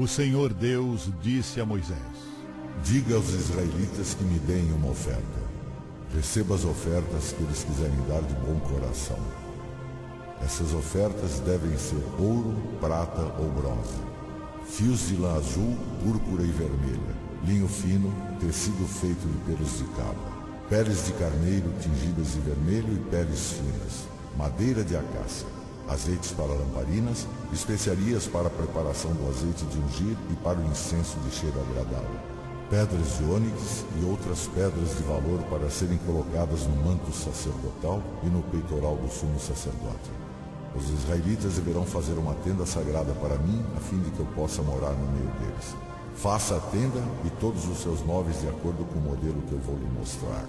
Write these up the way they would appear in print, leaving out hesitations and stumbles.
O Senhor Deus disse a Moisés: Diga aos israelitas que me deem uma oferta. Receba as ofertas que eles quiserem dar de bom coração. Essas ofertas devem ser ouro, prata ou bronze, fios de lã azul, púrpura e vermelha, linho fino, tecido feito de pelos de cabra, peles de carneiro tingidas de vermelho e peles finas, madeira de acácia, azeites para lamparinas, especiarias para a preparação do azeite de ungir e para o incenso de cheiro agradável, pedras de ônix e outras pedras de valor para serem colocadas no manto sacerdotal e no peitoral do sumo sacerdote. Os israelitas deverão fazer uma tenda sagrada para mim, a fim de que eu possa morar no meio deles. Faça a tenda e todos os seus móveis de acordo com o modelo que eu vou lhe mostrar.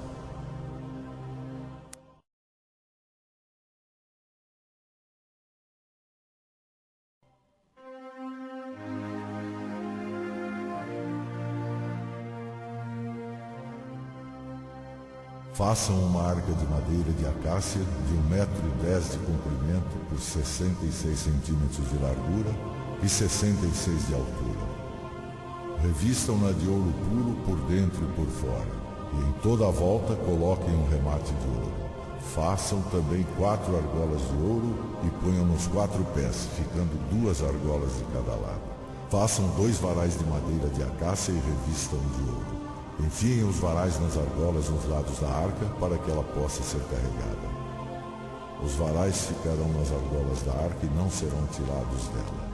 Façam uma arca de madeira de acácia de 1,10 m de comprimento por 66 centímetros de largura e 66 de altura. Revistam-na de ouro puro por dentro e por fora, e em toda a volta coloquem um remate de ouro. Façam também 4 argolas de ouro e ponham nos 4 pés, ficando 2 argolas de cada lado. Façam 2 varais de madeira de acácia e revistam de ouro. Enfiem os varais nas argolas nos lados da arca para que ela possa ser carregada. Os varais ficarão nas argolas da arca e não serão tirados dela.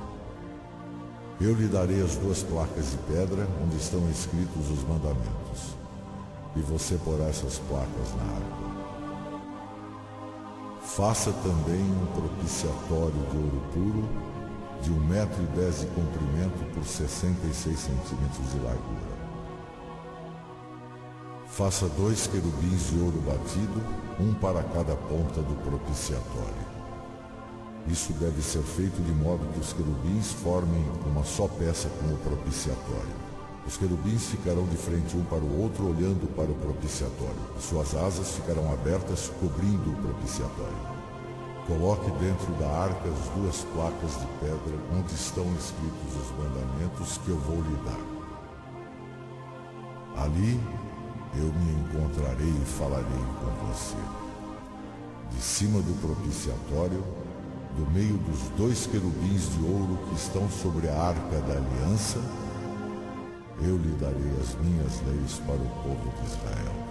Eu lhe darei as 2 placas de pedra onde estão escritos os mandamentos, e você porá essas placas na arca. Faça também um propiciatório de ouro puro de 1,10 m de comprimento por 66 centímetros de largura. Faça 2 querubins de ouro batido, um para cada ponta do propiciatório. Isso deve ser feito de modo que os querubins formem uma só peça com o propiciatório. Os querubins ficarão de frente um para o outro, olhando para o propiciatório. Suas asas ficarão abertas, cobrindo o propiciatório. Coloque dentro da arca as 2 placas de pedra onde estão escritos os mandamentos que eu vou lhe dar. Ali eu me encontrarei e falarei com você. De cima do propiciatório, do meio dos 2 querubins de ouro que estão sobre a arca da aliança, eu lhe darei as minhas leis para o povo de Israel.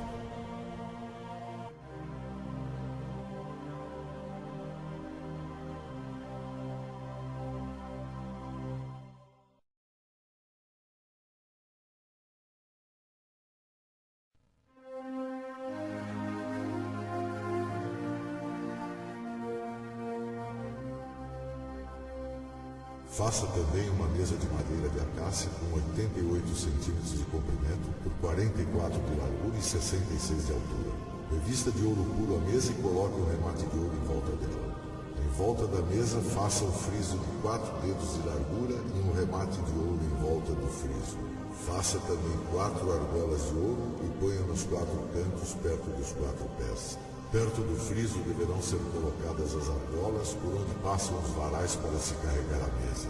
Faça também uma mesa de madeira de acácia com 88 centímetros de comprimento por 44 de largura e 66 de altura. Revista de ouro puro a mesa e coloque um remate de ouro em volta dela. Em volta da mesa, faça um friso de 4 dedos de largura e um remate de ouro em volta do friso. Faça também 4 argolas de ouro e ponha nos 4 cantos perto dos 4 pés. Perto do friso deverão ser colocadas as argolas por onde passam os varais para se carregar a mesa.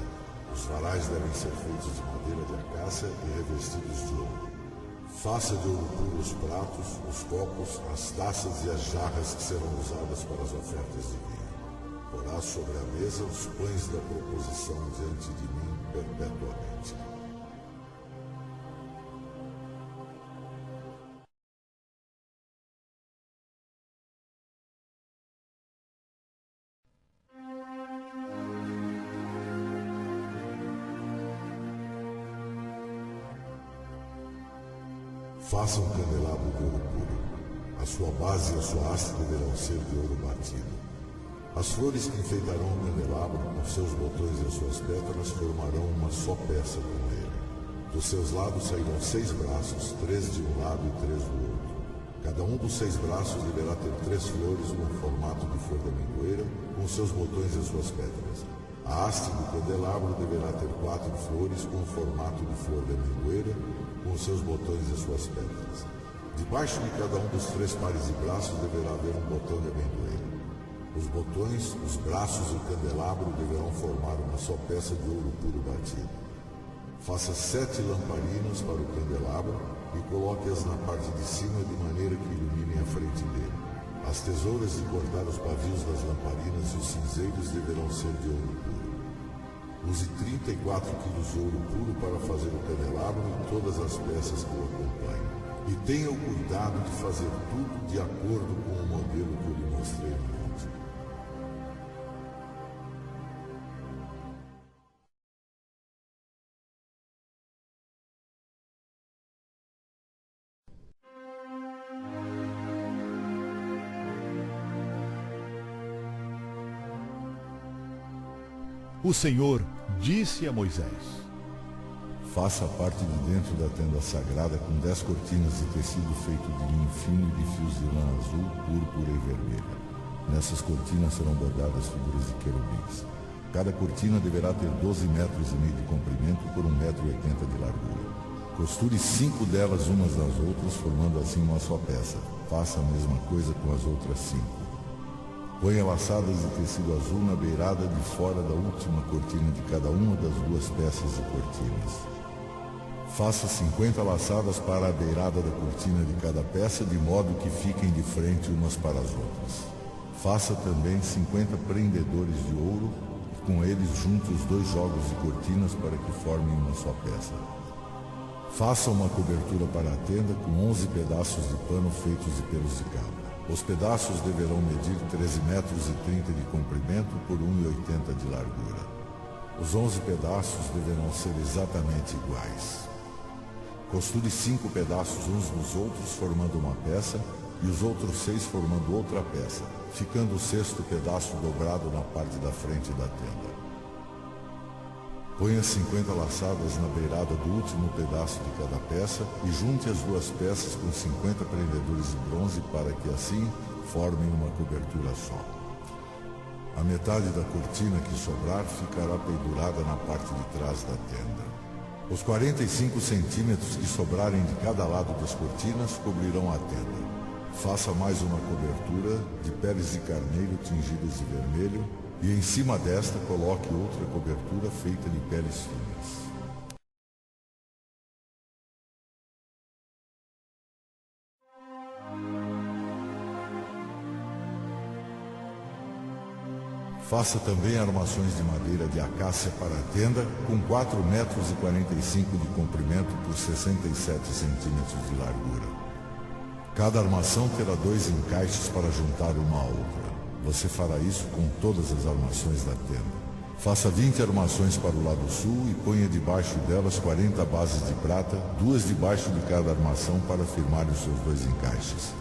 Os varais devem ser feitos de madeira de acácia e revestidos de ouro. Faça de ouro puro os pratos, os copos, as taças e as jarras que serão usadas para as ofertas de vinho. Porá sobre a mesa os pães da proposição diante de mim perpetuamente. Faça um candelabro de ouro puro. A sua base e a sua haste deverão ser de ouro batido. As flores que enfeitarão o candelabro, com seus botões e as suas pétalas, formarão uma só peça com ele. Dos seus lados sairão 6 braços, 3 de um lado e 3 do outro. Cada um dos 6 braços deverá ter 3 flores no formato de flor de amendoeira, com seus botões e as suas pétalas. A haste do candelabro deverá ter 4 flores com o formato de flor de amendoeira, com seus botões e suas pétalas. Debaixo de cada um dos 3 pares de braços deverá haver um botão de amendoeira. Os botões, os braços e o candelabro deverão formar uma só peça de ouro puro batido. Faça 7 lamparinas para o candelabro e coloque-as na parte de cima de maneira que iluminem a frente dele. As tesouras de cortar os pavios das lamparinas e os cinzeiros deverão ser de ouro puro. Use 34 quilos de ouro puro para fazer o candelabro e todas as peças que o acompanham. E tenha o cuidado de fazer tudo de acordo com o modelo que eu lhe mostrei no monte. O Senhor disse a Moisés: Faça a parte de dentro da tenda sagrada com 10 cortinas de tecido feito de linho fino e de fios de lã azul, púrpura e vermelha. Nessas cortinas serão bordadas figuras de querubins. Cada cortina deverá ter 12,5 metros de comprimento por 1,80 metros de largura. Costure 5 delas umas nas outras, formando assim uma só peça. Faça a mesma coisa com as outras 5. Ponha laçadas de tecido azul na beirada de fora da última cortina de cada uma das 2 peças de cortinas. Faça 50 laçadas para a beirada da cortina de cada peça, de modo que fiquem de frente umas para as outras. Faça também 50 prendedores de ouro e com eles junte os 2 jogos de cortinas para que formem uma só peça. Faça uma cobertura para a tenda com 11 pedaços de pano feitos de pelos de cabra. Os pedaços deverão medir 13,30 metros de comprimento por 1,80 de largura. Os 11 pedaços deverão ser exatamente iguais. Costure 5 pedaços uns nos outros, formando uma peça, e os outros 6 formando outra peça, ficando o 6º pedaço dobrado na parte da frente da tenda. Ponha 50 laçadas na beirada do último pedaço de cada peça e junte as 2 peças com 50 prendedores de bronze para que assim formem uma cobertura só. A metade da cortina que sobrar ficará pendurada na parte de trás da tenda. Os 45 centímetros que sobrarem de cada lado das cortinas cobrirão a tenda. Faça mais uma cobertura de peles de carneiro tingidas de vermelho e em cima desta coloque outra cobertura feita de peles finas. Faça também armações de madeira de acácia para a tenda, com 4,45 metros de comprimento por 67 centímetros de largura. Cada armação terá 2 encaixes para juntar uma à outra. Você fará isso com todas as armações da tenda. Faça 20 armações para o lado sul e ponha debaixo delas 40 bases de prata, 2 debaixo de cada armação para firmar os seus 2 encaixes.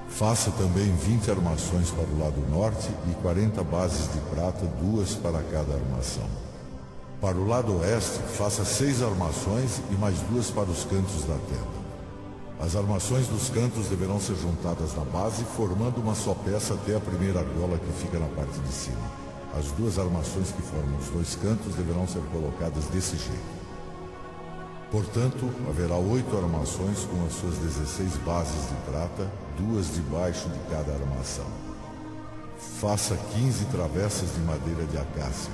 Faça também 20 armações para o lado norte e 40 bases de prata, 2 para cada armação. Para o lado oeste, faça 6 armações e mais 2 para os cantos da tenda. As armações dos cantos deverão ser juntadas na base, formando uma só peça até a primeira argola que fica na parte de cima. As 2 armações que formam os 2 cantos deverão ser colocadas desse jeito. Portanto, haverá 8 armações com as suas 16 bases de prata, 2 debaixo de cada armação. Faça 15 travessas de madeira de acácia,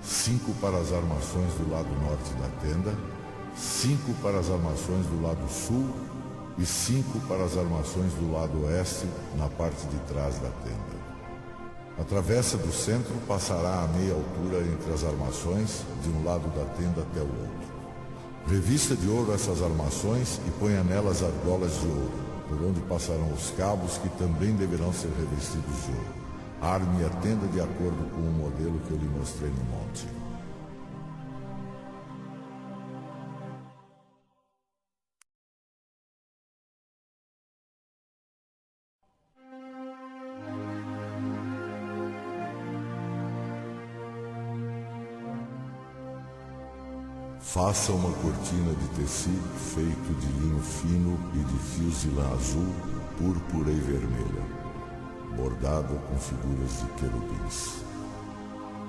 5 para as armações do lado norte da tenda, 5 para as armações do lado sul e 5 para as armações do lado oeste na parte de trás da tenda. A travessa do centro passará a meia altura entre as armações de um lado da tenda até o outro. Revista de ouro essas armações e ponha nelas argolas de ouro, por onde passarão os cabos que também deverão ser revestidos de ouro. Arme a tenda de acordo com o modelo que eu lhe mostrei no monte. Faça uma cortina de tecido feito de linho fino e de fios de lã azul, púrpura e vermelha, bordada com figuras de querubins.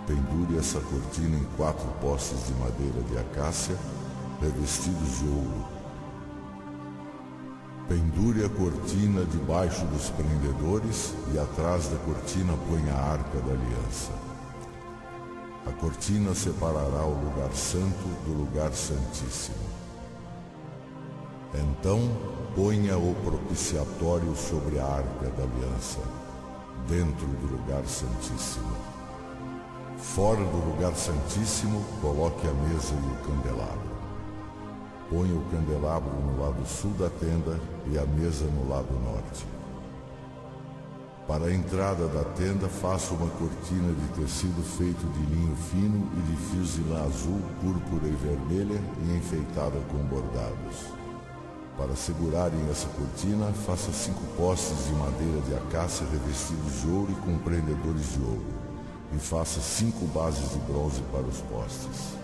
Pendure essa cortina em 4 postes de madeira de acácia, revestidos de ouro. Pendure a cortina debaixo dos prendedores e atrás da cortina ponha a arca da aliança. A cortina separará o lugar santo do lugar santíssimo. Então ponha o propiciatório sobre a arca da aliança, dentro do lugar santíssimo. Fora do lugar santíssimo, coloque a mesa e o candelabro. Ponha o candelabro no lado sul da tenda e a mesa no lado norte. Para a entrada da tenda, faça uma cortina de tecido feito de linho fino e de fios de lã azul, púrpura e vermelha e enfeitada com bordados. Para segurarem essa cortina, faça 5 postes de madeira de acácia revestidos de ouro e com prendedores de ouro, e faça 5 bases de bronze para os postes.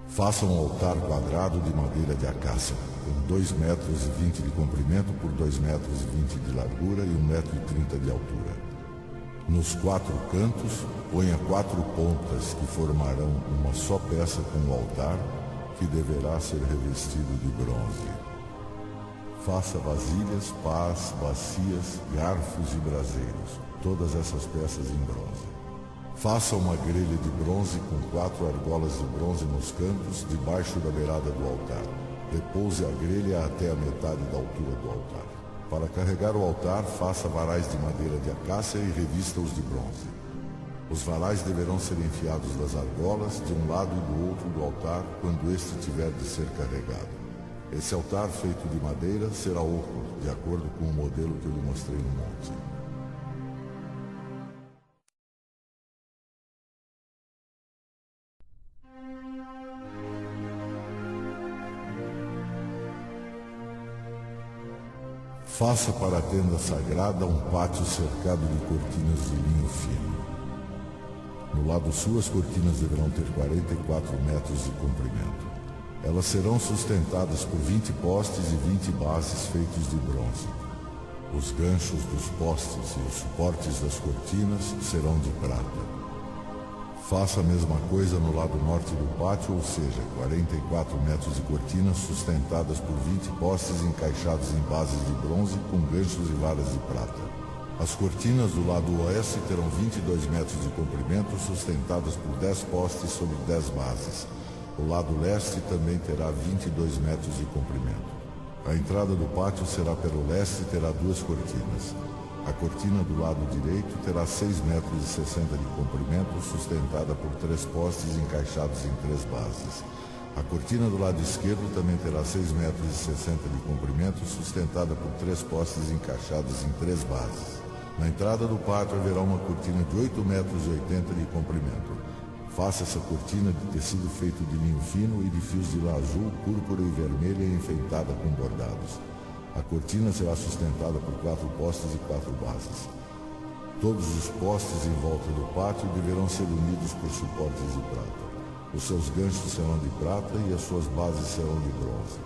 Faça um altar quadrado de madeira de acácia, com 2,20 metros de comprimento por 2,20 metros de largura e 1,30 metro de altura. Nos 4 cantos, ponha 4 pontas que formarão uma só peça com o altar, que deverá ser revestido de bronze. Faça vasilhas, pás, bacias, garfos e braseiros, todas essas peças em bronze. Faça uma grelha de bronze com 4 argolas de bronze nos cantos, debaixo da beirada do altar. Repouse a grelha até a metade da altura do altar. Para carregar o altar, faça varais de madeira de acácia e revista-os de bronze. Os varais deverão ser enfiados nas argolas, de um lado e do outro do altar, quando este tiver de ser carregado. Esse altar feito de madeira será oco, de acordo com o modelo que eu lhe mostrei no monte. Faça para a tenda sagrada um pátio cercado de cortinas de linho fino. No lado sul, as cortinas deverão ter 44 metros de comprimento. Elas serão sustentadas por 20 postes e 20 bases feitos de bronze. Os ganchos dos postes e os suportes das cortinas serão de prata. Faça a mesma coisa no lado norte do pátio, ou seja, 44 metros de cortinas sustentadas por 20 postes encaixados em bases de bronze com ganchos e varas de prata. As cortinas do lado oeste terão 22 metros de comprimento sustentadas por 10 postes sobre 10 bases. O lado leste também terá 22 metros de comprimento. A entrada do pátio será pelo leste e terá 2 cortinas. A cortina do lado direito terá 6,60 metros de comprimento, sustentada por 3 postes encaixados em 3 bases. A cortina do lado esquerdo também terá 6,60 metros de comprimento, sustentada por 3 postes encaixados em 3 bases. Na entrada do pátio haverá uma cortina de 8,80 metros de comprimento. Faça essa cortina de tecido feito de linho fino e de fios de lã azul, púrpura e vermelha e enfeitada com bordados. A cortina será sustentada por 4 postes e 4 bases. Todos os postes em volta do pátio deverão ser unidos por suportes de prata. Os seus ganchos serão de prata e as suas bases serão de bronze.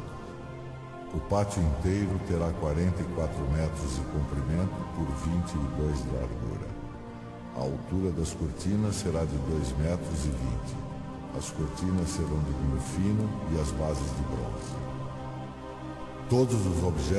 O pátio inteiro terá 44 metros de comprimento por 22 de largura. A altura das cortinas será de 2,20 metros. As cortinas serão de linho fino e as bases de bronze. Todos os objetos